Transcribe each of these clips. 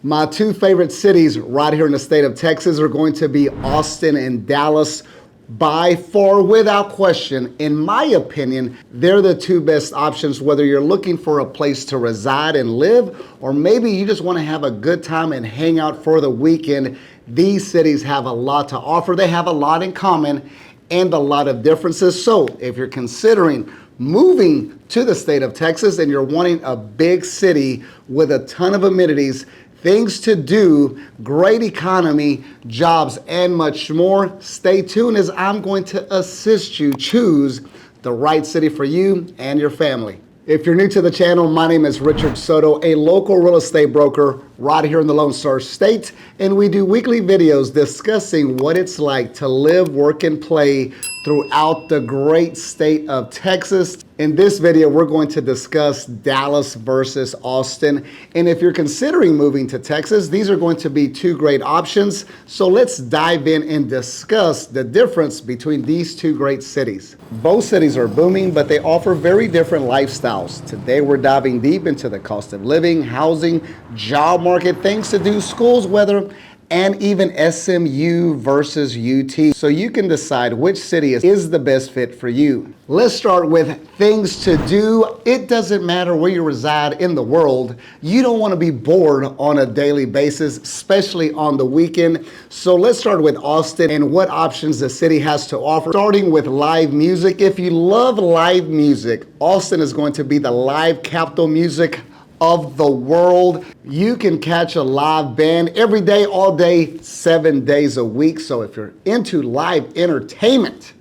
My two favorite cities right here in the state of Texas are going to be Austin and Dallas. By far, without question, in my opinion, they're the two best options, whether you're looking for a place to reside and live, or maybe you just want to have a good time and hang out for the weekend. These cities have a lot to offer. They have a lot in common and a lot of differences. So if you're considering moving to the state of Texas and you're wanting a big city with a ton of amenities, things to do, great economy, jobs, and much more, stay tuned as I'm going to assist you choose the right city for you and your family. If you're new to the channel, my name is Richard Soto, a local real estate broker right here in the Lone Star State, and we do weekly videos discussing what it's like to live, work, and play throughout the great state of Texas. In this video, we're going to discuss Dallas versus Austin. And if you're considering moving to Texas, these are going to be two great options. So let's dive in and discuss the difference between these two great cities. Both cities are booming, but they offer very different lifestyles. Today, we're diving deep into the cost of living, housing, job market, things to do, schools, weather, and even SMU versus UT. So you can decide which city is the best fit for you. Let's start with things to do. It doesn't matter where you reside in the world. You don't want to be bored on a daily basis, especially on the weekend. So let's start with Austin and what options the city has to offer. Starting with live music. If you love live music, Austin is going to be the live capital music of the world. You can catch a live band every day, all day, 7 days a week. So if you're into live entertainment,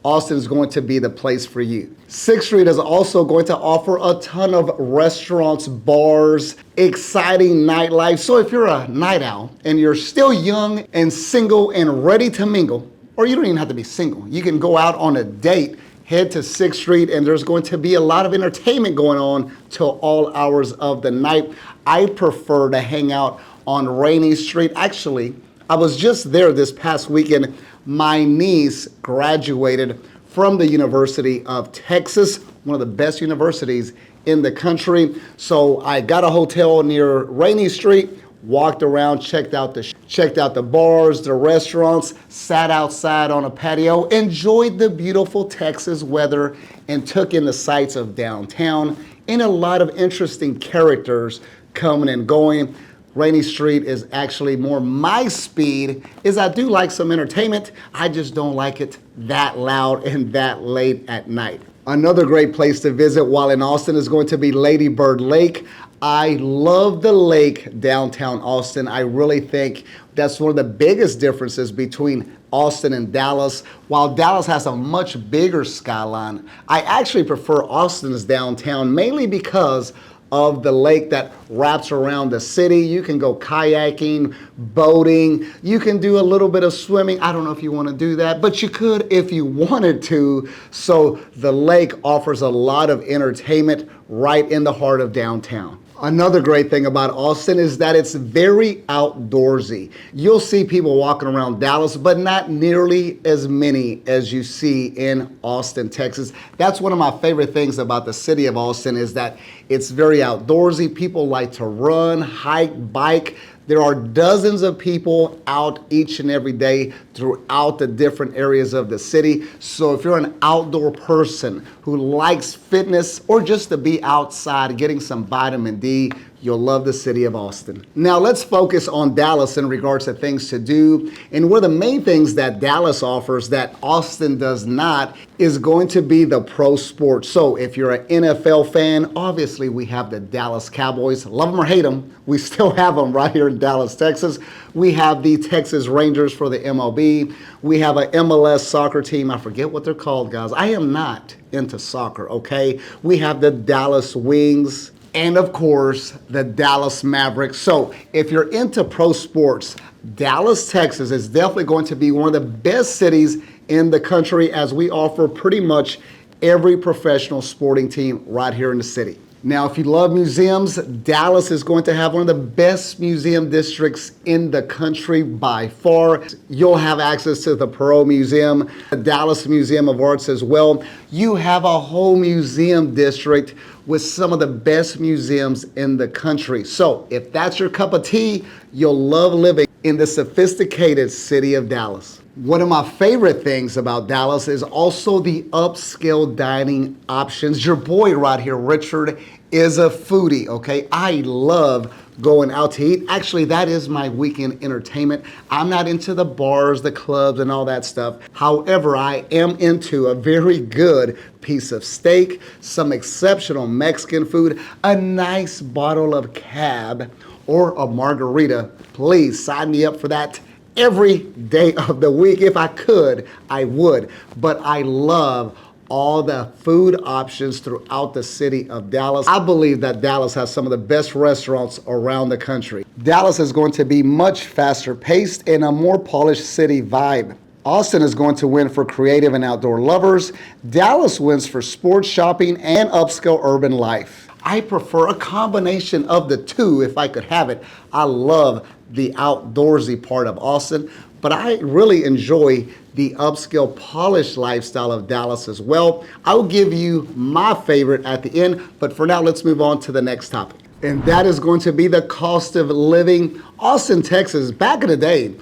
Austin is going to be the place for you. 6th Street is also going to offer a ton of restaurants, bars, exciting nightlife. So if you're a night owl and you're still young and single and ready to mingle, or you don't even have to be single, you can go out on a date, head to 6th Street, and there's going to be a lot of entertainment going on till all hours of the night. I prefer to hang out on Rainey Street. Actually, I was just there this past weekend. My niece graduated from the University of Texas, one of the best universities in the country. So I got a hotel near Rainey Street, walked around, checked out the bars, the restaurants, sat outside on a patio, enjoyed the beautiful Texas weather, and took in the sights of downtown and a lot of interesting characters coming and going. Rainey Street is actually more my speed, as I do like some entertainment. I just don't like it that loud and that late at night. Another great place to visit while in Austin is going to be Lady Bird Lake. I love the lake downtown Austin. I really think that's one of the biggest differences between Austin and Dallas. While Dallas has a much bigger skyline, I actually prefer Austin's downtown, mainly because of the lake that wraps around the city. You can go kayaking, boating, you can do a little bit of swimming. I don't know if you want to do that, but you could if you wanted to. So the lake offers a lot of entertainment right in the heart of downtown. Another great thing about Austin is that it's very outdoorsy. You'll see people walking around Dallas, but not nearly as many as you see in Austin, Texas. That's one of my favorite things about the city of Austin, is that it's very outdoorsy. People like to run, hike, bike. There are dozens of people out each and every day throughout the different areas of the city. So if you're an outdoor person who likes fitness or just to be outside getting some vitamin D, you'll love the city of Austin. Now let's focus on Dallas in regards to things to do. And one of the main things that Dallas offers that Austin does not is going to be the pro sports. So if you're an NFL fan, obviously we have the Dallas Cowboys. Love them or hate them, we still have them right here in Dallas, Texas. We have the Texas Rangers for the MLB. We have an MLS soccer team. I forget what they're called, guys. I am not into soccer, okay? We have the Dallas Wings, and of course, the Dallas Mavericks. So if you're into pro sports, Dallas, Texas is definitely going to be one of the best cities in the country, as we offer pretty much every professional sporting team right here in the city. Now, if you love museums, Dallas is going to have one of the best museum districts in the country by far. You'll have access to the Perot Museum, the Dallas Museum of Arts as well. You have a whole museum district with some of the best museums in the country. So if that's your cup of tea, you'll love living in the sophisticated city of Dallas. One of my favorite things about Dallas is also the upscale dining options. Your boy right here, Richard, is a foodie, okay? I love going out to eat. Actually, that is my weekend entertainment. I'm not into the bars, the clubs, and all that stuff. However, I am into a very good piece of steak, some exceptional Mexican food, a nice bottle of cab, or a margarita. Please sign me up for that every day of the week. If I could, I would. But I love all the food options throughout the city of Dallas. I believe that Dallas has some of the best restaurants around the country. Dallas is going to be much faster paced and a more polished city vibe. Austin is going to win for creative and outdoor lovers. Dallas wins for sports, shopping, and upscale urban life. I prefer a combination of the two if I could have it. I love the outdoorsy part of Austin, but I really enjoy the upscale polished lifestyle of Dallas as well. I'll give you my favorite at the end, but for now, let's move on to the next topic. And that is going to be the cost of living. Austin, Texas, back in the day,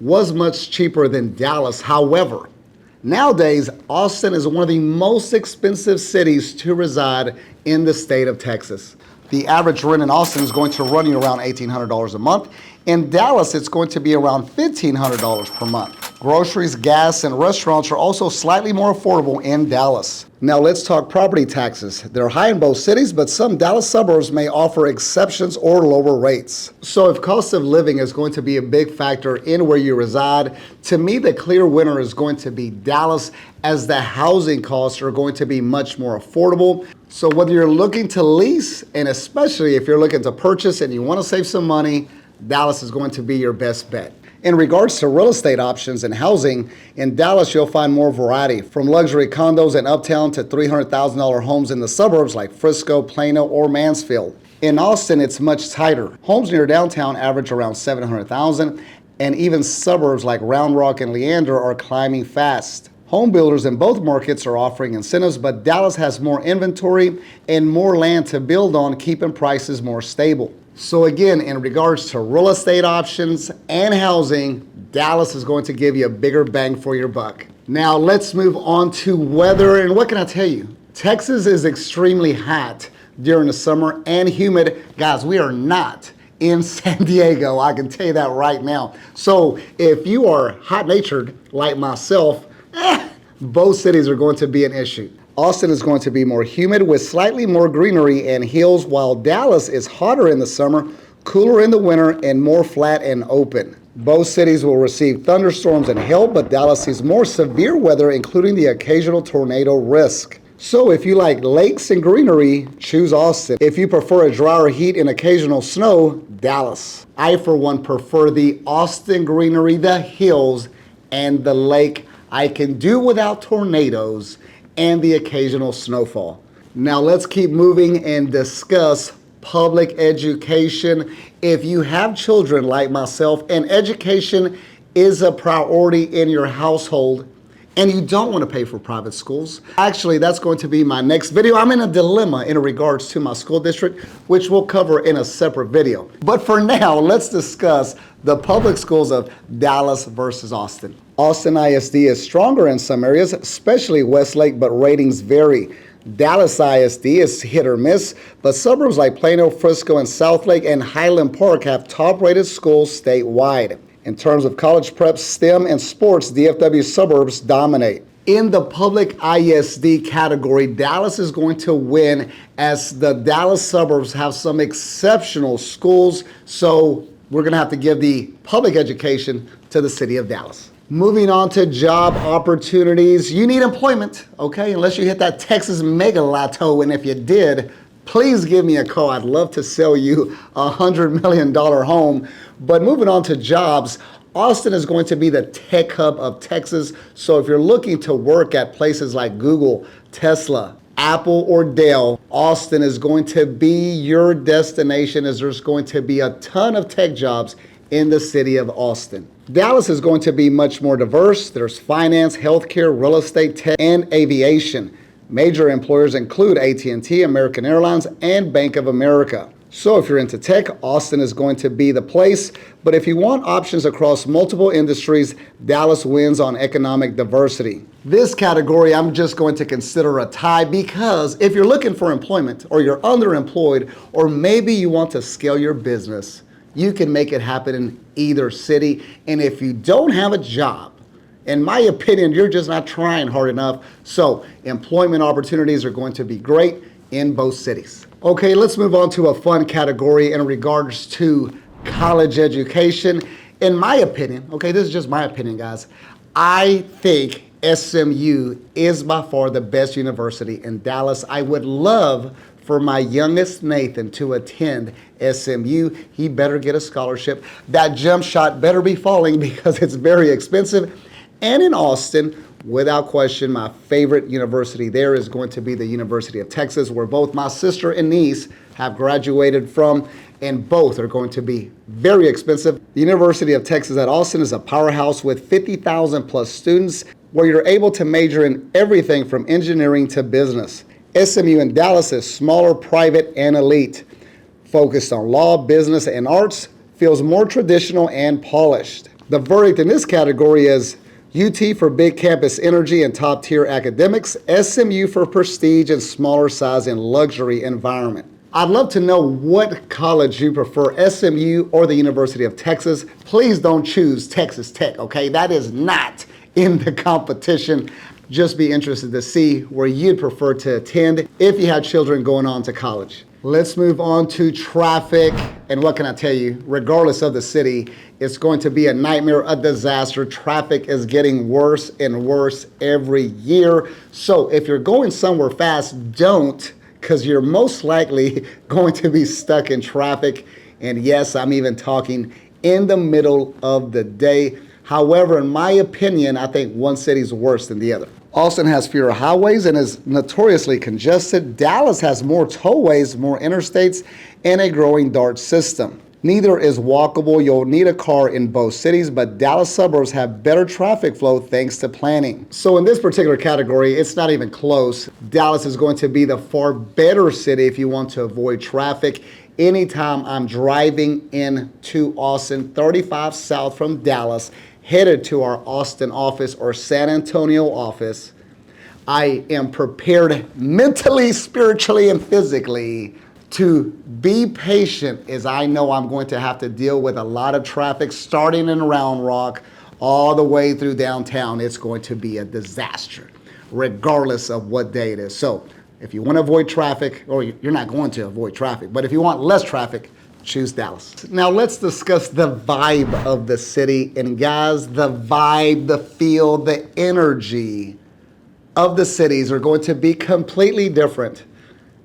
was much cheaper than Dallas. However, nowadays, Austin is one of the most expensive cities to reside in the state of Texas. The average rent in Austin is going to run you around $1,800 a month. In Dallas, it's going to be around $1,500 per month. Groceries, gas, and restaurants are also slightly more affordable in Dallas. Now let's talk property taxes. They're high in both cities, but some Dallas suburbs may offer exceptions or lower rates. So if cost of living is going to be a big factor in where you reside, to me the clear winner is going to be Dallas, as the housing costs are going to be much more affordable. So whether you're looking to lease, and especially if you're looking to purchase and you want to save some money, Dallas is going to be your best bet. In regards to real estate options and housing, in Dallas you'll find more variety, from luxury condos in Uptown to $300,000 homes in the suburbs like Frisco, Plano, or Mansfield. In Austin, it's much tighter. Homes near downtown average around $700,000, and even suburbs like Round Rock and Leander are climbing fast. Home builders in both markets are offering incentives, but Dallas has more inventory and more land to build on, keeping prices more stable. So again, in regards to real estate options and housing, Dallas is going to give you a bigger bang for your buck. Now let's move on to weather, and what can I tell you? Texas is extremely hot during the summer and humid. Guys, we are not in San Diego, I can tell you that right now. So if you are hot-natured like myself, both cities are going to be an issue. Austin is going to be more humid with slightly more greenery and hills, while Dallas is hotter in the summer, cooler in the winter, and more flat and open. Both cities will receive thunderstorms and hail, but Dallas sees more severe weather, including the occasional tornado risk. So if you like lakes and greenery, choose Austin. If you prefer a drier heat and occasional snow, Dallas. I, for one, prefer the Austin greenery, the hills, and the lake. I can do without tornadoes and the occasional snowfall. Now let's keep moving and discuss public education. If you have children like myself and education is a priority in your household and you don't want to pay for private schools, actually that's going to be my next video. I'm in a dilemma in regards to my school district, which we'll cover in a separate video. But for now, let's discuss the public schools of Dallas versus Austin. Austin ISD is stronger in some areas, especially Westlake, but ratings vary. Dallas ISD is hit or miss, but suburbs like Plano, Frisco, and Southlake and Highland Park have top-rated schools statewide. In terms of college prep, STEM, and sports, DFW suburbs dominate. In the public ISD category, Dallas is going to win, as the Dallas suburbs have some exceptional schools, so we're going to have to give the public education to the city of Dallas. Moving on to job opportunities. You need employment, okay? Unless you hit that Texas mega lotto, and if you did, please give me a call. I'd love to sell you a $100 million home. But moving on to jobs, Austin is going to be the tech hub of Texas. So if you're looking to work at places like Google, Tesla, Apple or Dell, Austin is going to be your destination as there's going to be a ton of tech jobs in the city of Austin. Dallas is going to be much more diverse. There's finance, healthcare, real estate, tech, and aviation. Major employers include AT&T, American Airlines, and Bank of America. So if you're into tech, Austin is going to be the place. But if you want options across multiple industries, Dallas wins on economic diversity. This category I'm just going to consider a tie because if you're looking for employment or you're underemployed or maybe you want to scale your business, you can make it happen in either city. And if you don't have a job, in my opinion, you're just not trying hard enough. So employment opportunities are going to be great in both cities. Okay, let's move on to a fun category in regards to college education. In my opinion, okay, this is just my opinion, guys, I think SMU is by far the best university in Dallas. I would love for my youngest Nathan to attend SMU. He better get a scholarship. That jump shot better be falling because it's very expensive. And in Austin, without question, my favorite university there is going to be the University of Texas, where both my sister and niece have graduated from, and both are going to be very expensive. The University of Texas at Austin is a powerhouse with 50,000 plus students, where you're able to major in everything from engineering to business. SMU in Dallas is smaller, private, and elite, focused on law, business, and arts, feels more traditional and polished. The verdict in this category is UT for big campus energy and top tier academics, SMU for prestige and smaller size and luxury environment. I'd love to know what college you prefer, SMU or the University of Texas. Please don't choose Texas Tech, okay? That is not in the competition. Just be interested to see where you'd prefer to attend if you had children going on to college. Let's move on to traffic. And what can I tell you? Regardless of the city, it's going to be a nightmare, a disaster. Traffic is getting worse and worse every year. So if you're going somewhere fast, don't, because you're most likely going to be stuck in traffic. And yes, I'm even talking in the middle of the day. However, in my opinion, I think one city is worse than the other. Austin has fewer highways and is notoriously congested. Dallas has more tollways, more interstates, and a growing DART system. Neither is walkable. You'll need a car in both cities, but Dallas suburbs have better traffic flow thanks to planning. So in this particular category, it's not even close. Dallas is going to be the far better city if you want to avoid traffic. Anytime I'm driving into Austin, 35 south from Dallas, headed to our Austin office or San Antonio office, I am prepared mentally, spiritually, and physically to be patient, as I know I'm going to have to deal with a lot of traffic starting in Round Rock all the way through downtown. It's going to be a disaster, regardless of what day it is. So if you want to avoid traffic, or you're not going to avoid traffic, but if you want less traffic, choose Dallas. Now let's discuss the vibe of the city. And guys, the vibe, the feel, the energy of the cities are going to be completely different.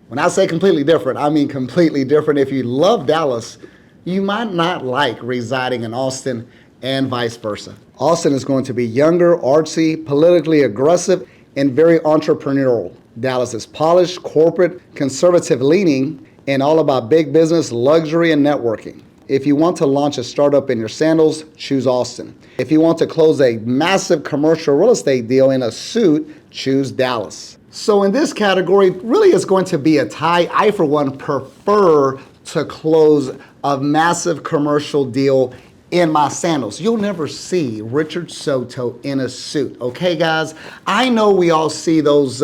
When I say completely different, I mean completely different. If you love Dallas, you might not like residing in Austin and vice versa. Austin is going to be younger, artsy, politically aggressive, and very entrepreneurial. Dallas is polished, corporate, conservative leaning, and all about big business, luxury, and networking. If you want to launch a startup in your sandals, choose Austin. If you want to close a massive commercial real estate deal in a suit, choose Dallas. So in this category, really it's going to be a tie. I, for one, prefer to close a massive commercial deal in my sandals. You'll never see Richard Soto in a suit, okay, guys? I know we all see those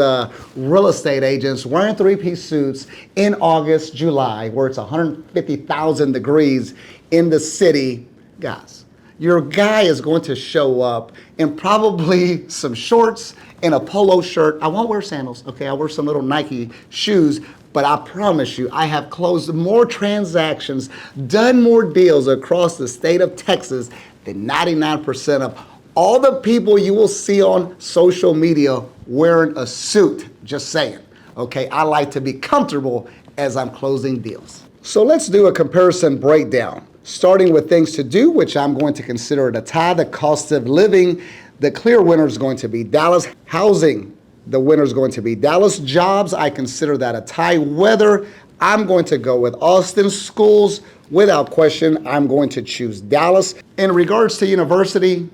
real estate agents wearing three-piece suits in August, July, where it's 150,000 degrees in the city. Guys, your guy is going to show up in probably some shorts and a polo shirt. I won't wear sandals, okay? I'll wear some little Nike shoes, but I promise you, I have closed more transactions, done more deals across the state of Texas than 99% of all the people you will see on social media wearing a suit. Just saying, okay? I like to be comfortable as I'm closing deals. So let's do a comparison breakdown, starting with things to do, which I'm going to consider it a tie. The cost of living, the clear winner is going to be Dallas. Housing, the winner is going to be Dallas. Jobs, I consider that a tie. Weather, I'm going to go with Austin. Schools, without question, I'm going to choose Dallas. In regards to university,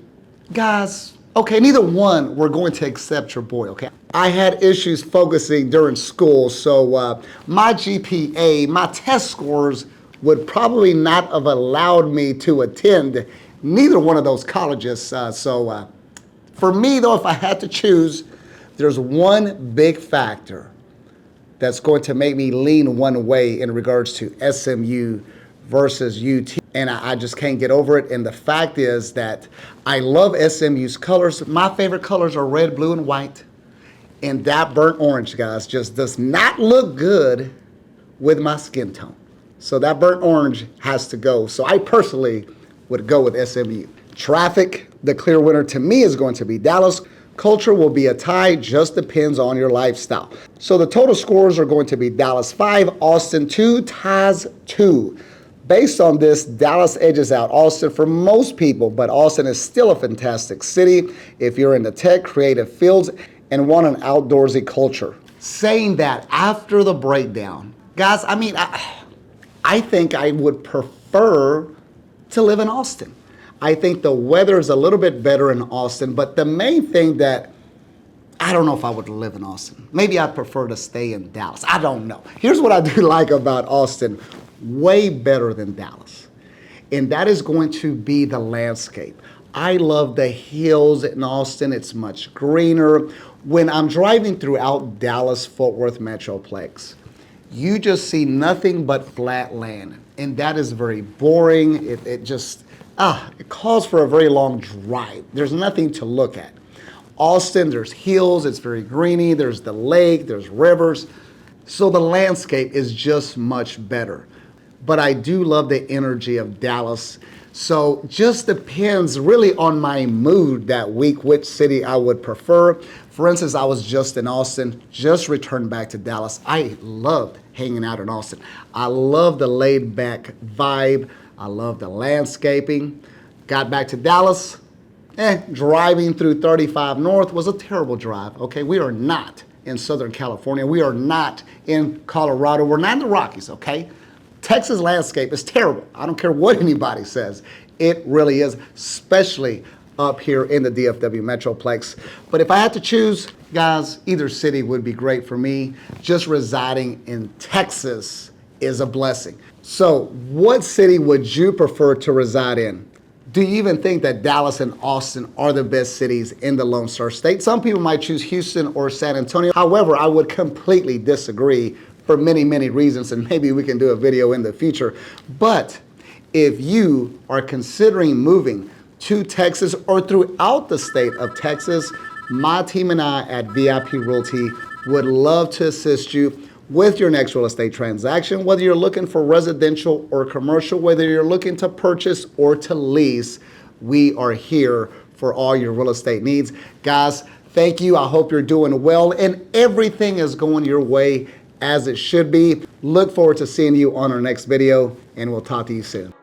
guys, okay, neither one we're going to accept your boy, okay? I had issues focusing during school, so my GPA, my test scores would probably not have allowed me to attend neither one of those colleges. For me, though, if I had to choose, there's one big factor that's going to make me lean one way in regards to SMU versus UT. And I just can't get over it. And the fact is that I love SMU's colors. My favorite colors are red, blue, and white. And that burnt orange, guys, just does not look good with my skin tone. So that burnt orange has to go. So I personally would go with SMU. Traffic, the clear winner to me is going to be Dallas. Culture will be a tie, just depends on your lifestyle. So the total scores are going to be Dallas 5, Austin 2, ties 2. Based on this, Dallas edges out Austin for most people, but Austin is still a fantastic city if you're into tech, creative fields, and want an outdoorsy culture. Saying that after the breakdown, guys, I think I would prefer to live in Austin. I think the weather is a little bit better in Austin, but the main thing that I don't know if I would live in Austin. Maybe I'd prefer to stay in Dallas. I don't know. Here's what I do like about Austin, way better than Dallas, and that is going to be the landscape. I love the hills in Austin. It's much greener. When I'm driving throughout Dallas-Fort Worth Metroplex, you just see nothing but flat land, and that is very boring. It calls for a very long drive. There's nothing to look at. Austin, there's hills, it's very greeny, there's the lake, there's rivers, so the landscape is just much better. But I do love the energy of Dallas, so just depends really on my mood that week, which city I would prefer. For instance, I was just in Austin, just returned back to Dallas. I loved hanging out in Austin. I love the laid back vibe. I love the landscaping. Got back to Dallas. Driving through 35 North was a terrible drive. Okay, we are not in Southern California. We are not in Colorado. We're not in the Rockies, okay? Texas landscape is terrible. I don't care what anybody says. It really is, especially up here in the DFW Metroplex. But if I had to choose, guys, either city would be great for me. Just residing in Texas is a blessing. So what city would you prefer to reside in? Do you even think that Dallas and Austin are the best cities in the Lone Star State? Some people might choose Houston or San Antonio. However, I would completely disagree for many, many reasons, and maybe we can do a video in the future. But if you are considering moving to Texas or throughout the state of Texas, my team and I at VIP Realty would love to assist you with your next real estate transaction, whether you're looking for residential or commercial, whether you're looking to purchase or to lease, we are here for all your real estate needs. Guys, thank you. I hope you're doing well and everything is going your way as it should be. Look forward to seeing you on our next video, and we'll talk to you soon.